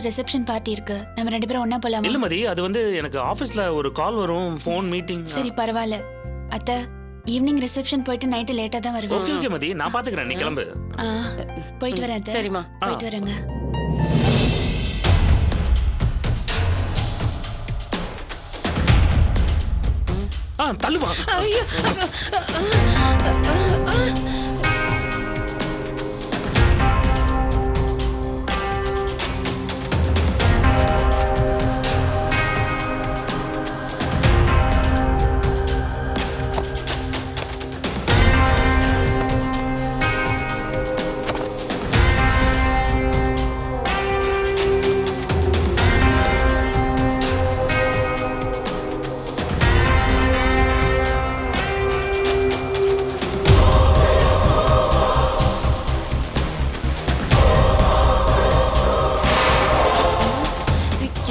Reception party இருக்கு. நம்ம 2 பேரும் ஒண்ணா போலாமா? இல்ல மதி, அது வந்து எனக்கு ஆபீஸ்ல ஒரு கால் வரும், ஃபோன் மீட்டிங். சரி பரவாயில்ல. அத்தை ஈவினிங் ரிசப்ஷன் போயிட்டு நைட்டு லேட்டா தான் வருவேன். ஓகே ஓகே மதி, நான் பாத்துக்கிறேன், நீ கிளம்பு. போயிட்டு வரேன் அத்தை. சரிம்மா. போயிட்டு வரேங்க. தள்ளுமா. ஐயோ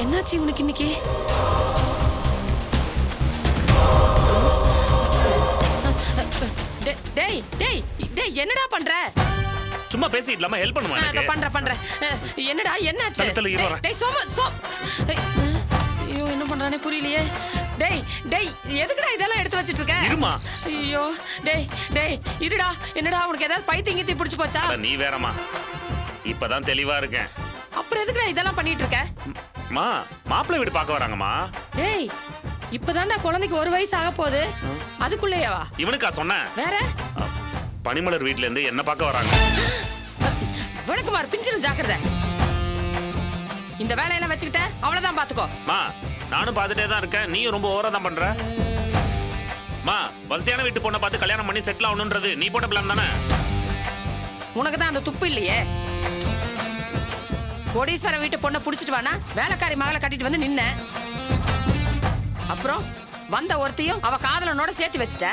என்னாச்சு உனக்கு இன்னைக்கு? டேய் டேய் டேய் என்னடா பண்ற? சும்மா பேசிட்டு இல்லாம ஹெல்ப் பண்ணுமா எனக்கு? பண்றேன். என்னடா என்னாச்சு? தள்ளு இரு வரேன். டேய் ஐயோ என்ன பண்றானே புரியலையே. டேய் டேய் எதுக்குடா இதெல்லாம் எடுத்து வச்சிட்டு இருக்க? இருமா. ஐயோ டேய் டேய் இருடா. என்னடா உனக்கு ஏதாவது பைத்தியங்கி பிடிச்சு போச்சா? நீ வேறமா, இப்பதான் தெளிவா இருக்கேன். அப்புறம் எதுக்குடா இதெல்லாம் பண்ணிட்டு இருக்க? மாப்பிள்ளை வீடு பார்க்க வராங்கம்மா. டேய் இப்பதான்டா குழந்தைக்கு 1 வயசு ஆக போகுது, அதுக்குள்ளேயேவா? இவனுக்கா சொன்னேன்? வேற பனிமலர் வீட்ல இருந்து என்ன பார்க்க வராங்க. விளக்குமாறு பிஞ்சிரும், ஜாக்கிரதை. இந்த வேலையெல்லாம் வச்சுக்கிட்ட அவ்வளவுதான், பாத்துக்கோ. நானும் பார்த்துட்டே தான் இருக்கேன், நீயும் ரொம்ப ஓவரா தான் பண்ற. வசதியான வீட்டு பொண்ணை பார்த்து கல்யாணம் பண்ணி செட்டில் ஆகணும்ன்றது நீ போட்ட பிளான் தானே? உனக்கு தான் அந்த துப்பு இல்லையே. கோடீஸ்வர வீட்டு பொண்ணை புடிச்சிட்டு வானா வேலைக்காரி மகளை கட்டிட்டு வந்து நின்ன. அப்புறம் வந்த ஒருத்தையும் அவ காதலனோட சேர்த்து வச்சுட்ட.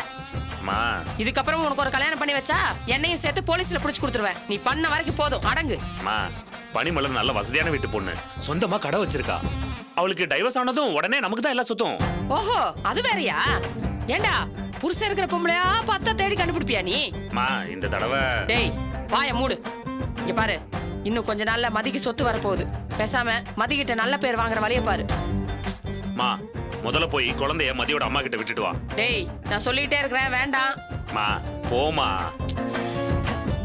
இதுக்கப்புறம் உனக்கு ஒரு கல்யாணம் பண்ணி வச்சா என்னையும் சேர்த்து போலீஸ்ல புடிச்சு கொடுத்துருவேன். நீ பண்ண வரைக்கும் போதும், அடங்கு. பனிமலர் நல்ல வசதியான வீட்டு பொண்ணு, சொந்தமா கடை வச்சிருக்கா. அவளுக்கு டைவர்ஸ் ஆனதும் உடனே நமக்கு தான் எல்லாம் சுத்தம். ஓஹோ அது வேறயா? ஏண்டா புருஷன் இருக்கிற பொம்பளையா பார்த்தா தேடி கண்டுபிடிப்பியா நீ? இந்த தடவை. டேய் வாய மூடு. இங்க பாரு, இன்னும் கொஞ்ச நாள்ல மதிக்கு சொத்து வரப்போகுது. பேசாம மதிக்கிட்ட நல்ல பேர் வாங்குற வழிய பாரு. முதல்ல போய் குழந்தைய மதியோட அம்மா கிட்ட விட்டுட்டு வா. டேய் நான் சொல்லிட்டே இருக்கிறேன், வேண்டாம். போமா.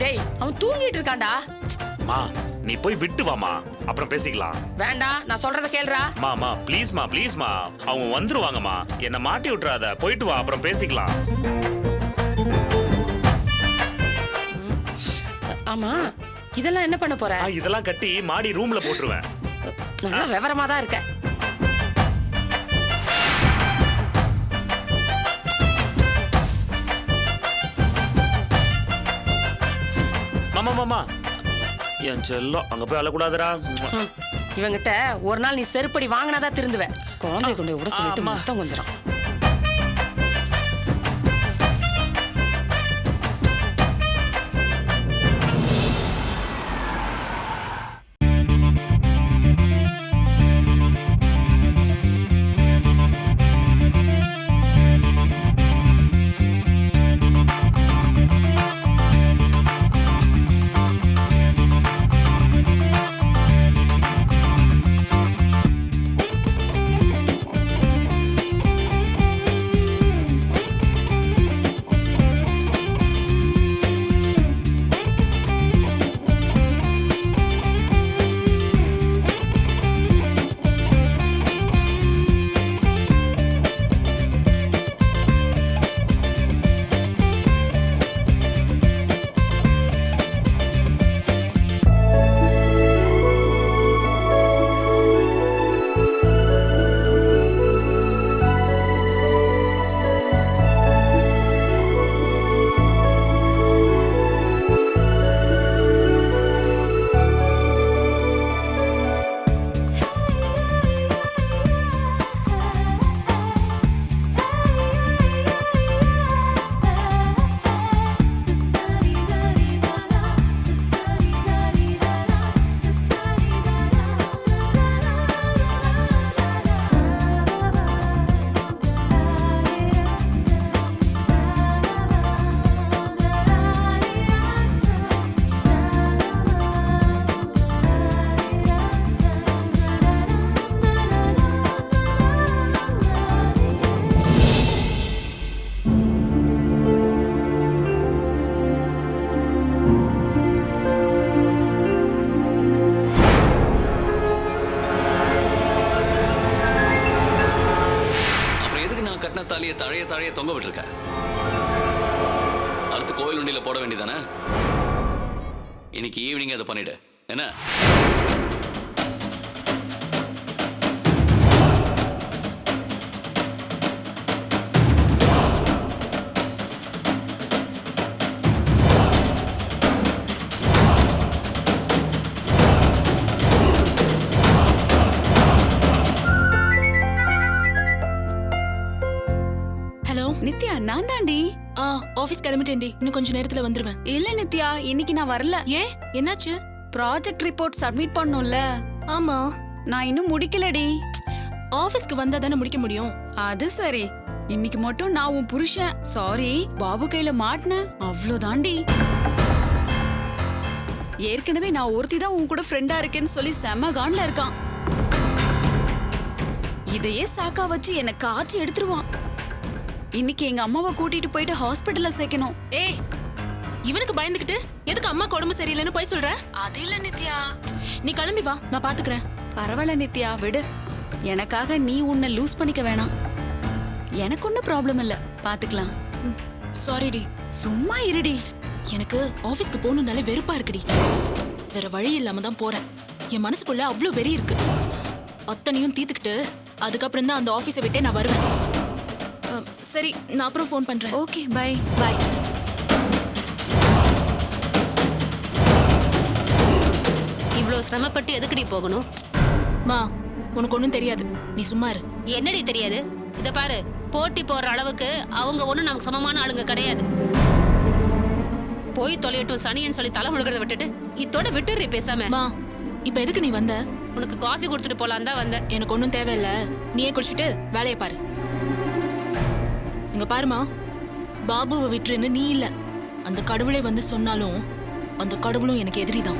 டேய் அவன் தூங்கிட்டு இருக்கான்டா. நீ போய் விட்டு வாமா, அப்புறம் பேசிக்கலாம். வேண்டாம், நான் சொல்றத கேளுடா. ப்ளீஸ்மா அவங்க வந்துருவாங்கம்மா, என்ன மாட்டி விட்டுறாத, போயிட்டு வா, அப்புறம் பேசிக்கலாம். ஆமா இதெல்லாம் என்ன பண்ண போற? இதெல்லாம் கட்டி மாடி ரூம்ல போட்டுருவேன். நல்லா விவரமா தான் இருக்க. மாமா என் செல்லம், அங்க போய் அழக்கூடாதுடா. இவங்கிட்ட ஒரு நாள் நீ செருப்படி வாங்கினாதான் திருந்துவ. குழந்தை கொண்டு விட சொல்லிட்டு மொத்தம் கொஞ்சம். தழைய தொங்க விட்டுருக்க. அடுத்து கோயில் உண்டியில போட வேண்டியதானே? இன்னைக்கு ஈவினிங் அதை பண்ணிடு. என்ன? ஹலோ நித்யா, நான் தாண்டி. ஆபீஸ் கிளம்பிட்டேன்டி. இன்னும் கொஞ்ச நேரத்துல வந்துருவேன். இல்ல நித்யா, இன்னைக்கு நான் வரல. ஏன், என்னாச்சு? ப்ராஜெக்ட் ரிப்போர்ட் சப்மிட் பண்ணனும்ல. ஆமா, நான் இன்னும் முடிக்கலடி. ஆபீஸ்க்கு வந்தா தானே முடிக்க முடியும். அது சரி, இன்னைக்கு மட்டும் நான் உன் புருஷன் சாரி பாபு கையில மாட்டினேன், அவ்வளவுதாண்டி. ஏற்கனவே நான் ஒருத்தி தான் உன் கூட ஃப்ரெண்டா இருக்கேன்னு சொல்லி செம கான்ல இருக்கான். இதையே சாக்கா வச்சு என்ன காய்ச்சி எடுத்துருவான். இன்னைக்கு எங்க அம்மாவை கூட்டிட்டு போயிட்டு ஹாஸ்பிடல்ல சேர்க்கணும். ஏய், இவனுக்கு பயந்துகிட்டு எதுக்கு அம்மா உடம்பு சரியில்லைன்னு போய் சொல்ற? அது இல்ல நித்யா. நீ கிளம்பி வா, நான் பாத்துக்கிறேன். பரவாயில்ல நித்யா, விடு. எனக்காக நீ உன்னை லூஸ் பண்ணிக்க வேணாம். எனக்கு ஒன்னும் ப்ராப்ளம் இல்ல, பாத்துக்கலாம். சாரிடி. சும்மா இருடி. எனக்கு ஆபீஸ்க்கு போகணும்னாலே வெறுப்பா இருக்குடி. வேற வழி இல்லாம தான் போறேன். என் மனசுக்குள்ள அவ்வளோ வெறி இருக்கு. அத்தனையும் தீத்துக்கிட்டு அதுக்கப்புறம் தான் அந்த ஆபீஸை விட்டே நான் வருவேன். சரி, நான் அப்புறம் ஃபோன் பண்றேன். Okay, bye. பாய். இவ்ளோ சிரமப்பட்டு எதுக்குடி போகணும்? மா, உனக்கு ஒண்ணும் தெரியாது, நீ சும்மா இரு. என்னடி தெரியாது? இத பாரு, போட்டி போடுற அளவுக்கு அவங்க ஒண்ணும் நமக்கு சமமான ஆளுங்க கிடையாது. போய் தொலையட்டும் சனியன்னு சொல்லி தலை முழுகிறத விட்டுட்டு இதோட விட்டுறி பேசாம. மா, இப்ப எதுக்கு நீ வந்த? உனக்கு காஃபி கொடுத்துட்டு போலாம் தான் வந்தேன். எனக்கு ஒண்ணும் தேவையில்ல, நீயே குடிச்சிட்டு வேலையை பாரு. இங்க பாருமா, பாபுவை விட்டுருன்னு நீ இல்ல, அந்த கடவுளே வந்து சொன்னாலும் அந்த கடவுளும் எனக்கு எதிரிதான்.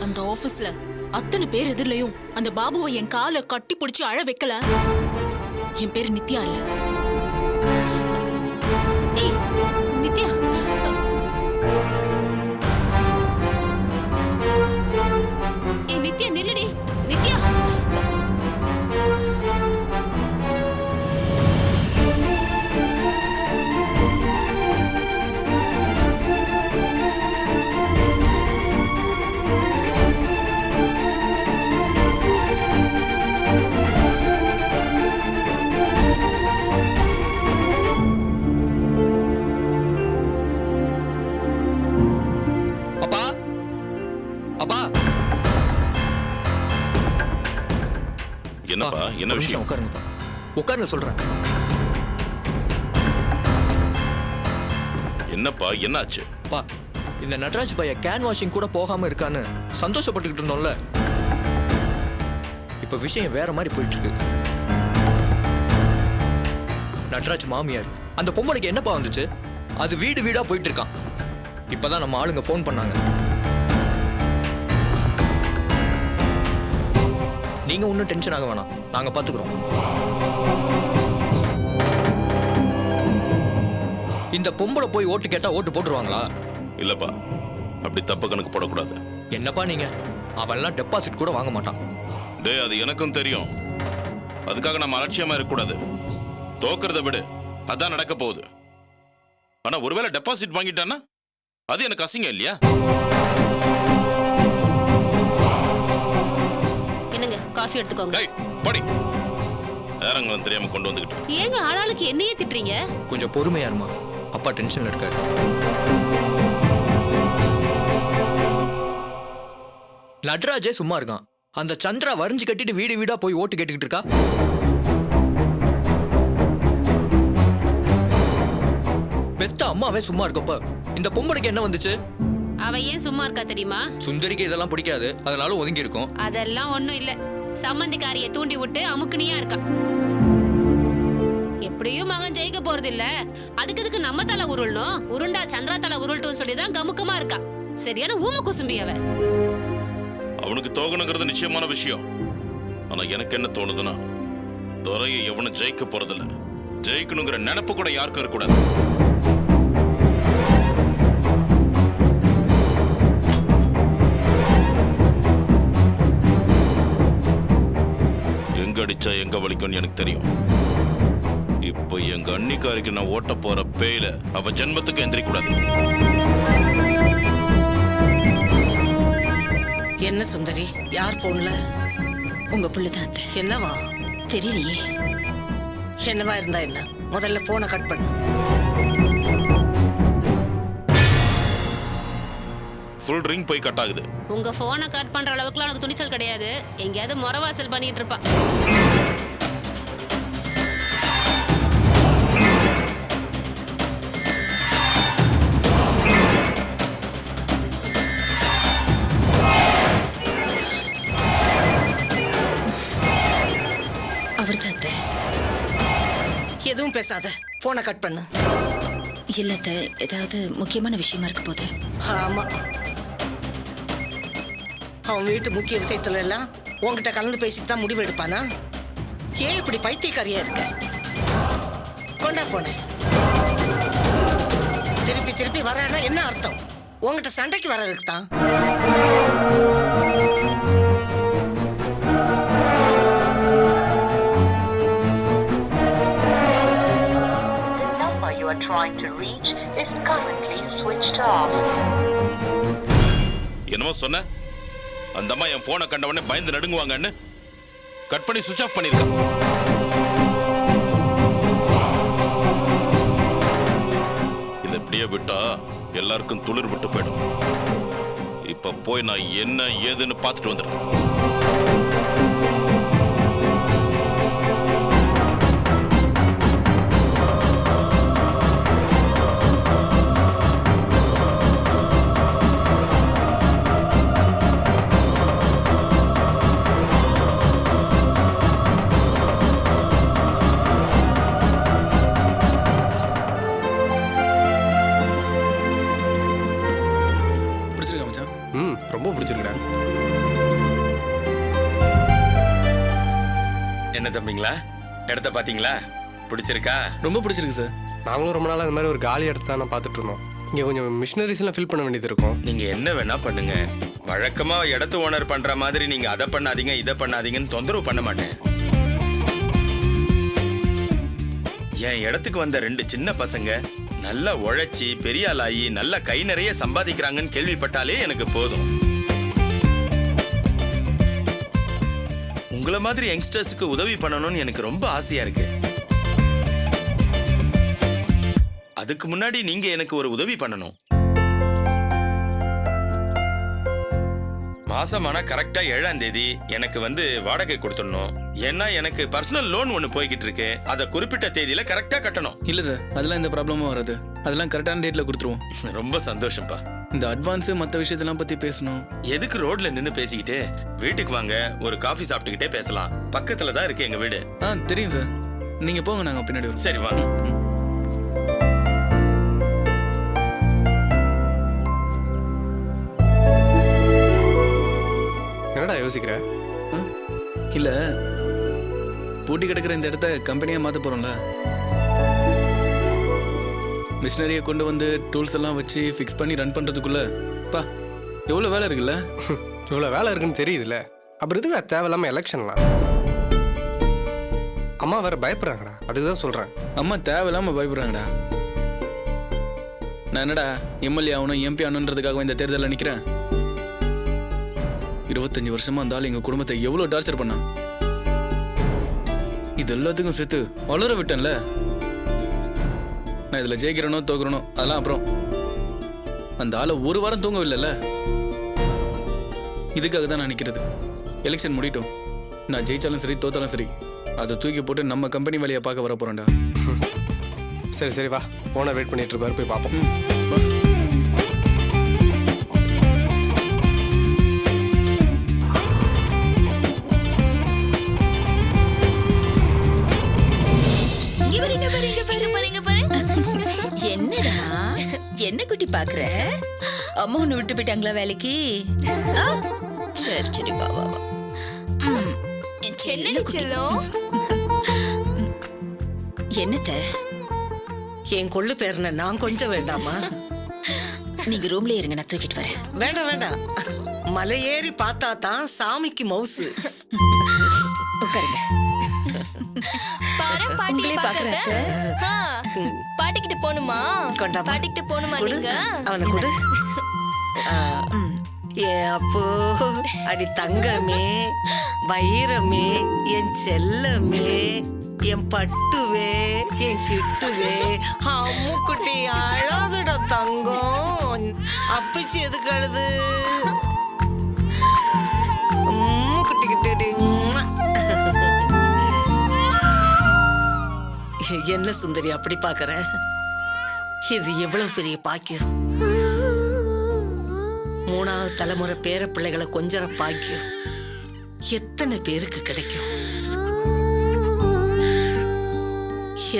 அந்த ஆபீஸ்ல அத்தனை பேர் எதிரிலையும் அந்த பாபுவை என் காலை கட்டி பிடிச்சு அழ வைக்கல. என் பேரு நித்யா இல்ல. ஏய் நித்யா, ஏய் நித்யா நில்லுடி. நித்யா, அப்பா. என்னப்பா, என்ன விஷயம்? உட்காருங்கப்பா, உட்காருங்க சொல்றேன். என்னப்பா, என்னாச்சு? அப்பா, இந்த நட்ராஜ் பைய கேன் வாஷிங் கூட போகாம இருக்கான்னு சந்தோஷப்பட்டுக்கிட்டு இருந்தோம்ல, இப்ப விஷயம் வேற மாதிரி போயிட்டு இருக்கு. நட்ராஜ் மாமியார் அந்த பொம்பளைக்கு என்னப்பா வந்துச்சு? அது வீடு வீடா போயிட்டு இருக்கான். இப்பதான் நம்ம ஆளுங்க ஃபோன் பண்ணாங்க. நீங்க ஒன்னும் டென்ஷன் ஆக வேணாம், நாங்க பாத்துக்கிறோம். இந்த பொம்பளை போய் ஓட்டு கேட்டா ஓட்டு போட்டுருவாங்களா? இல்லப்பா, அப்படி தப்பு கணக்கு போடக்கூடாது. என்னப்பா நீங்க, அவன்லாம் டெபாசிட் கூட வாங்க மாட்டான். டேய், அது எனக்கும் தெரியும். அதுக்காக நம்ம அலட்சியமா இருக்கக்கூடாது. தோக்கிறத விடு, அதான் நடக்க போகுது. ஆனா ஒருவேளை டெபாசிட் வாங்கிட்டான்னா அது எனக்கு அசிங்கம் இல்லையா? என்னங்க காஃபி எடுத்துக்கோங்க. டேய் போடி, நேரங்களும் தெரியாம கொண்டு வந்துகிட்டு. ஏங்க ஆளாளுக்கு என்னையே திட்டுறீங்க? கொஞ்சம் பொறுமையா இருமா, அப்பா டென்ஷன்ல இருக்காரு. நட்ராஜே சும்மா இருக்கான், அந்த சந்திரா வரிஞ்சு கட்டிட்டு வீடு வீடா போய் ஓட்டு கேட்டுக்கிட்டு இருக்கா. பெத்த அம்மாவே சும்மா இருக்கப்ப இந்த பொம்பளைக்கு என்ன வந்துச்சு? அவ ஏன் சும்மா இருக்கா தெரியுமா? சுந்தரிக்கு இதெல்லாம் பிடிக்காது, அதனால ஒதுங்கி இருக்கும். அதெல்லாம் ஒண்ணும் இல்ல, சம்மந்திக்காரிய தூண்டி விட்டு அமுக்குனியா இருக்கா. எப்படியும் மகன் ஜெயிக்க போறது இல்ல, அதுக்கு நம்ம தலை உருளணும், உருண்டா சந்திரா தலை உருள்ட்டும் சொல்லிதான் கமுக்கமா இருக்கா. சரியான ஊம குசும்பி அவ. அவனுக்கு தோகணுங்கிறது நிச்சயமான விஷயம். ஆனா எனக்கு என்ன தோணுதுன்னா, துறையை எவனும் ஜெயிக்க போறதில்ல. ஜெயிக்கணுங்கிற நினைப்பு கூட யாருக்கும் இருக்கக்கூடாது. எங்க அடிச்சா எங்க வலிக்கும்னு எனக்கு தெரியும். இப்போ எங்க அன்னிக்காரிக்கு நான் ஓட்ட போற பேயில அவ ஜென்மத்துக்கு எந்திரிக்க கூடாது. என்ன சுந்தரி, யார் போன்ல? உங்க புள்ளதான். என்னவா தெரியலையே. என்னவா இருந்தா என்ன, முதல்ல போனை கட் பண்ணு. ஃபுல் ரிங் போய் கட் ஆகுது. உங்க போனை கட் பண்ற அளவுக்குலாம் எனக்கு துணிச்சல் கிடையாது. எங்கேயாவது முறவாசல் பண்ணிட்டு இருப்பா. அவர்தான். எதுவும் பேசாத, போனை கட் பண்ணு. இல்லத்த, ஏதாவது முக்கியமான விஷயமா இருக்க போது. ஆமா, அவன் வீட்டு முக்கிய விஷயத்துல எல்லாம் உன்கிட்ட கலந்து பேசிட்டு தான் முடிவு எடுப்பானா? ஏன் இப்படி பைத்தியக்காரியா இருக்க? கொண்டா போனேன். திருப்பி திருப்பி வரானா என்ன அர்த்தம்? உன்கிட்ட சண்டைக்கு வர்றதுக்கு தான். என்னமோ சொன்ன? அந்த அம்மா என் போனை கண்டவனே பயந்து நடுங்குவாங்கன்னு கட் பண்ணி சுவிட்ச் ஆஃப் பண்ணிருக்கான். இதை இப்படியே விட்டா எல்லாருக்கும் துளிர் விட்டு போயிடும். இப்ப போய் நான் என்ன ஏதுன்னு பார்த்துட்டு வந்துடுறேன். ரொம்ப பிடிச்சிருக்கா. என்ன தம்பிங்களா, இடத்த பாத்தீங்களா? பிடிச்சிருக்கா? ரொம்ப பிடிச்சிருக்கு சார். நாங்களும் ரொம்ப நாளாக இந்த மாதிரி ஒரு காலி இடத்த தான் பார்த்துட்டு இருந்தோம். இங்கே கொஞ்சம் மிஷினரிஸ்லாம் ஃபில் பண்ண வேண்டியது இருக்கும். நீங்க என்ன வேணா பண்ணுங்க. வழக்கமா இடத்து ஓனர் பண்ற மாதிரி நீங்க அதை பண்ணாதீங்க இதை பண்ணாதீங்கன்னு தொந்தரவு பண்ண மாட்டேன். என் இடத்துக்கு வந்த 2 சின்ன பசங்க நல்லா உழைச்சி பெரிய ஆளாயி நல்லா கை நிறைய சம்பாதிக்கிறாங்கன்னு கேள்விப்பட்டாலே எனக்கு போதும். உங்களை மாதிரி யங்ஸ்டர்ஸுக்கு உதவி பண்ணணும்னு எனக்கு ரொம்ப ஆசையா இருக்கு. அதுக்கு முன்னாடி நீங்க எனக்கு ஒரு உதவி பண்ணணும். மாசமான கரெக்டா 7ஆம் தேதி எனக்கு வாடகை கொடுத்துடணும். ஏன்னா எனக்கு பர்சனல் லோன் ஒன்று போய்கிட்டு இருக்கு. அதை குறிப்பிட்ட தேதியில கரெக்டா கட்டணும். இல்லை சார், அதெல்லாம் எந்த ப்ராப்ளமும் வராது. அதெல்லாம் கரெக்டான டேட்ல கொடுத்துருவோம். ரொம்ப சந்தோஷம்ப்பா. இந்த அட்வான்ஸ் மற்ற விஷயத்தெல்லாம் பத்தி பேசணும். எதுக்கு ரோட்ல நின்னு பேசிக்கிட்டு? வீட்டுக்கு வாங்க, ஒரு காஃபி சாப்பிட்டுக்கிட்டே பேசலாம். பக்கத்துல தான் இருக்கு எங்க வீடு. தெரியும் சார். நீங்க போங்க, நாங்க பின்னாடி வரோம். சரி வாங்க. என்னடா யோசிக்கிற? இல்ல, பூட்டி கிடக்கிற இந்த இடத்த கம்பெனியா மாத்த போறோம்ல. மிஷினரியை கொண்டு வந்து டூல்ஸ் எல்லாம் வச்சு ஃபிக்ஸ் பண்ணி ரன் பண்றதுக்குள்ள எவ்வளவு வேலை இருக்குல்ல. இவ்வளவு வேலை இருக்குன்னு தெரியுதுல்ல. அப்புறம் எதுக்கு தேவையில்லாம எலெக்ஷன்லாம்? அம்மா வேற பயப்படுறாங்கடா. அதுக்குதான் சொல்றேன். அம்மா தேவையில்லாம பயப்படுறாங்கடா. நான் என்னடா எம்எல்ஏ ஆகணும் எம்பி ஆகணுன்றதுக்காக இந்த தேர்தலில் நிக்கிறேன். 25 வருஷமா இருந்தாலும் எங்க குடும்பத்தை எவ்வளவு டார்ச்சர் பண்ணா. இது எல்லாத்துக்கும் சேர்த்து வளர விட்டேன்ல. நான் இதுல ஜெயிக்கிறனோ தோக்குறனோ அதெல்லாம் அப்புறம். அந்த ஆளை ஒரு வாரம் தூங்கவில்லைல்ல. இதுக்காக தான் நான் நிக்கிறது. எலெக்ஷன் முடிட்டோம். நான் ஜெயிச்சாலும் சரி தோத்தாலும் சரி அதை தூக்கி போட்டு நம்ம கம்பெனி வேலையை பார்க்க வர போறேன்டா. சரி சரி வா, ஓனர் வெயிட் பண்ணிட்டு இருப்பாரு, போய் பார்ப்போம். என்னடா என்ன குட்டி பாக்குற? அம்மா ஒண்ணு விட்டு போயிட்டாங்களா வேலைக்கு? சரி சரி வா வா வா. என்னத்த என் கொள்ளு பேர்ன நான் கொஞ்சம் வேண்டாமா? நீங்க ரூம்ல இருங்க, நான் தூக்கிட்டு வரேன். வேண்டாம் வேண்டாம், மலை ஏறி பார்த்தா தான் சாமிக்கு மவுசு. உட்காருங்க. பாரு உங்களே பாக்குறேன். பாட்டிக்கிட்ட போணுமா? கொண்டாமா. பாட்டிக்கிட்ட போணுமா கொடு. நீங்க? அவனை கொடு. ஏ அப்போ அடி தங்கமே, வைரமே, என் செல்லமே, என் பட்டுவே, என் சிட்டுவே, அம்முக்குட்டி அழாதுட தங்கம். அப்பச்சி எதுக்கு அழுது? அம்முக்குட்டி கிட்டே. என்ன சுந்தரி அப்படி பாக்குற? இது எவ்வளவு பெரிய பாக்கியம். மூணாவது தலைமுறை பேர பிள்ளைகளை கொஞ்சர பாக்கியம் எத்தனை பேருக்கு கிடைக்கும்?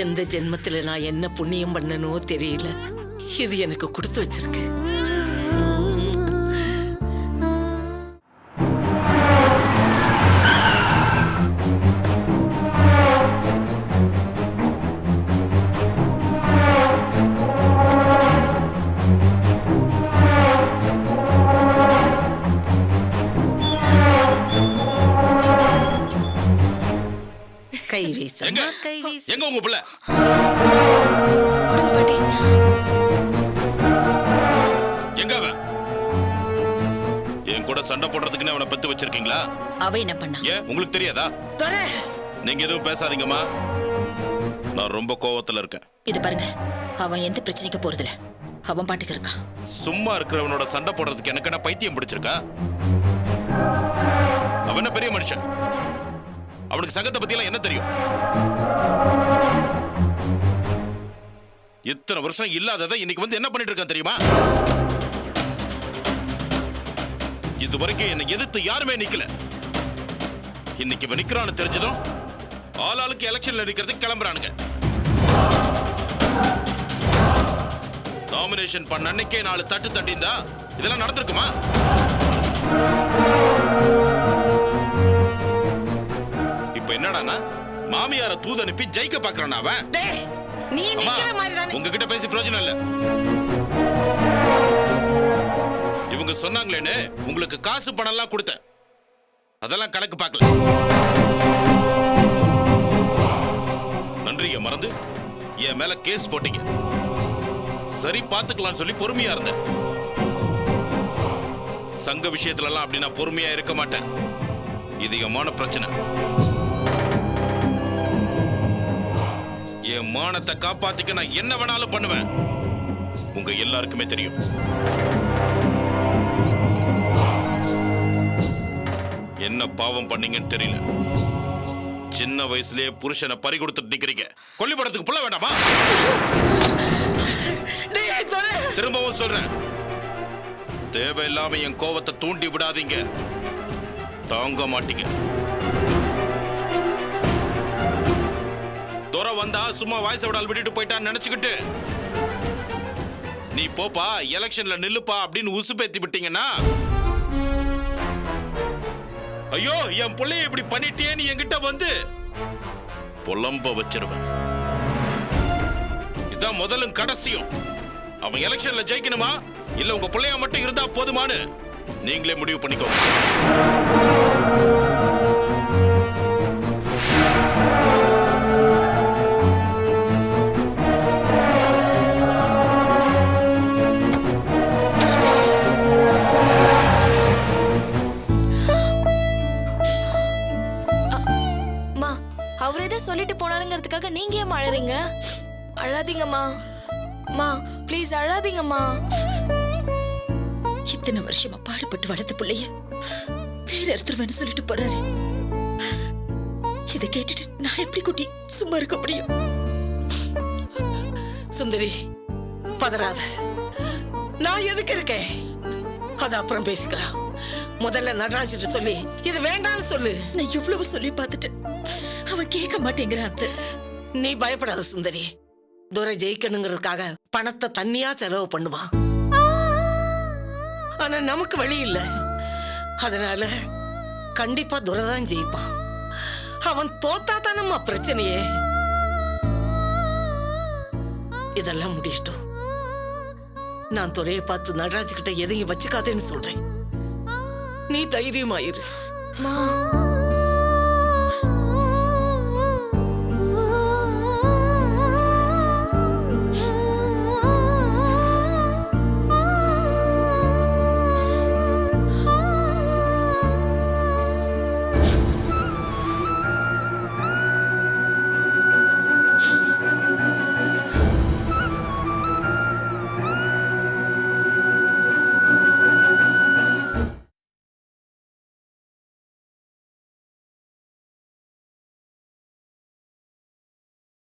எந்த ஜென்மத்துல நான் என்ன புண்ணியம் பண்ணனோ தெரியல. இது எனக்கு கொடுத்து வச்சிருக்கு. எங்க உங்க பிள்ளை? எங்க அவன்? என் கூட சண்டை போடுறதுக்குன்னு அவனை பெத்து வச்சிருக்கீங்களா? அவ என்ன பண்ணா? ஏன் உங்களுக்கு தெரியாதா? நீங்க எதுவும் பேசாதீங்கம்மா. நான் ரொம்ப கோவத்துல இருக்கேன். இது பாருங்க, அவன் எந்த பிரச்சனைக்கு போறதில்ல. அவன் பாட்டுக்கு இருக்கான். சும்மா இருக்கிறவனோட சண்டை போடுறதுக்கு எனக்கு என்ன பைத்தியம் பிடிச்சிருக்கா? அவன் என்ன பெரிய மனுஷன்? அவனுக்கு சங்கத்தை பத்தி எல்லாம் என்ன தெரியும்? இத்தனை வருஷம் இல்லாததை இன்னைக்கு வந்து என்ன பண்ணிட்டு இருக்கான் தெரியுமா? இது வரைக்கும் என்னை எதிர்த்து யாருமே நிக்கல. இன்னைக்கு இவன் நிக்கிறான்னு தெரிஞ்சதும் ஆளாளுக்கு எலெக்ஷன்ல நிக்கிறதுக்கு கிளம்புறானுங்க. நாமினேஷன் பண்ண அன்னைக்கே 4 தட்டு தட்டிந்தா இதெல்லாம் நடந்திருக்குமா? இப்ப என்னடானா மாமியார தூது அனுப்பி ஜெயிக்க பாக்குறான் அவன். நீ நிக்கிற மாதிரி தானே. உங்ககிட்ட பேசி பிரயோஜனம் இல்ல. இவங்க சொன்னாங்களேன்னு உங்களுக்கு காசு பணம் எல்லாம் கொடுத்தேன். அதெல்லாம் கணக்கு பார்க்கல. நன்றியை மறந்து என் மேல கேஸ் போட்டீங்க. சரி பார்த்துக்கலாம் சொல்லி பொறுமையா இருந்தேன். சங்க விஷயத்துல எல்லாம் அப்படி நான் பொறுமையா இருக்க மாட்டேன். இது என் பிரச்சனை. என் மானத்தை காப்பாத்திக்க நான் என்ன வேணாலும் பண்ணுவேன். உங்க எல்லாருக்குமே தெரியும். என்ன பாவம் பண்ணீங்கன்னு தெரியல. சின்ன வயசுலயே புருஷனை பறி கொடுத்துட்டு நிக்கிறீங்க. கொல்லிப்படத்துக்கு புள்ள வேண்டாமா? திரும்பவும் சொல்றேன், தேவையில்லாம என் கோவத்தை தூண்டி விடாதீங்க. தாங்க மாட்டீங்க. துறை வந்தா சும்மா வாய்ஸ் விடால் விட்டுட்டு போயிட்டான்னு நினைச்சுக்கிட்டு நீ போப்பா எலெக்ஷன்ல நில்லுப்பா அப்படின்னு உசுப்பேத்தி விட்டீங்கன்னா, ஐயோ என் பிள்ளைய இப்படி பண்ணிட்டேன்னு என்கிட்ட வந்து புலம்ப வச்சிருவேன். இதான் முதலும் கடைசியும். அவன் எலெக்ஷன்ல ஜெயிக்கணுமா இல்ல உங்க பிள்ளையா மட்டும் இருந்தா போதுமானு நீங்களே முடிவு பண்ணிக்கோ. அவரே சொல்லிட்டு போனாருங்கிறதுக்காக நீங்க ஏன் அழறீங்க? அழாதீங்கம்மா. மா ப்ளீஸ் அழாதீங்கம்மா. இத்தனை வருஷமா பாடுபட்டு வளர்த்த பிள்ளைய வேற எடுத்துருவேன்னு சொல்லிட்டு போறாரு. இதை கேட்டுட்டு நான் எப்படி குட்டி சும்மா இருக்க முடியும்? சுந்தரி பதறாத. நான் எதுக்கு இருக்கேன்? அது அப்புறம் பேசிக்கலாம். முதல்ல நடராஜிட்டு சொல்லி இது வேண்டாம்னு சொல்லு. நான் எவ்வளவு சொல்லி பார்த்துட்டேன், அவன் கேட்க மாட்டேங்கிறான். நீ பயப்படாத சுந்தரி. துரை ஜெயிக்கணுங்கிறதுக்காக பணத்தை தண்ணியா செலவு பண்ணுவான். ஆனா நமக்கு வழி இல்ல. அதனால கண்டிப்பா துரை தான் ஜெயிப்பான். அவன் தோத்தா தானம்மா பிரச்சனையே. இதெல்லாம் முடியட்டும். நான் துரையை பார்த்து நடராஜ் கிட்ட எதையும் வச்சுக்காதேன்னு சொல்றேன். நீ தைரியமாயிரு.